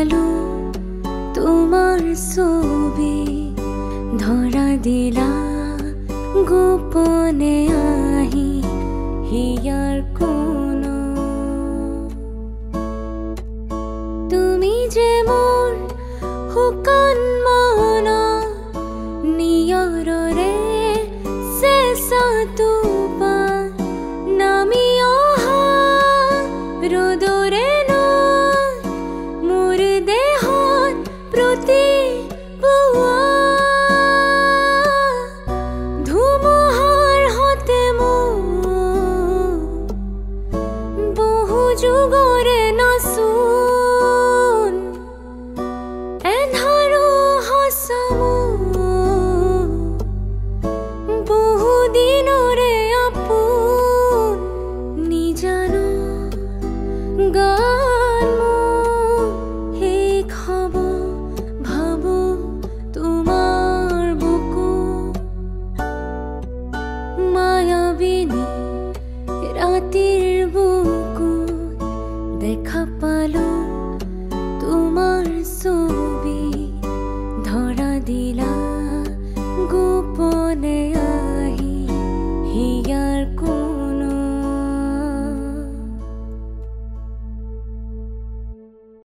পালো তোমাৰ ছবি ধৰা দিলা গোপনে আহি হিয়াৰ কোনো তুমি যে মোৰ শুকান মন নিয়ৰৰে চেঁচাটো নামি অহা ৰ'দৰে মোৰ দেহত প্ৰতিপুৱা ধুমুহাৰ হতে মোৰ বহু যুগৰে নাচোন এন্ধাৰো সঁচা মোৰ বহু দিনৰে আপোন নিজানো গান মোৰ শেষ হ'ব ভাবো তোমাৰ বুকু মায়াবিনী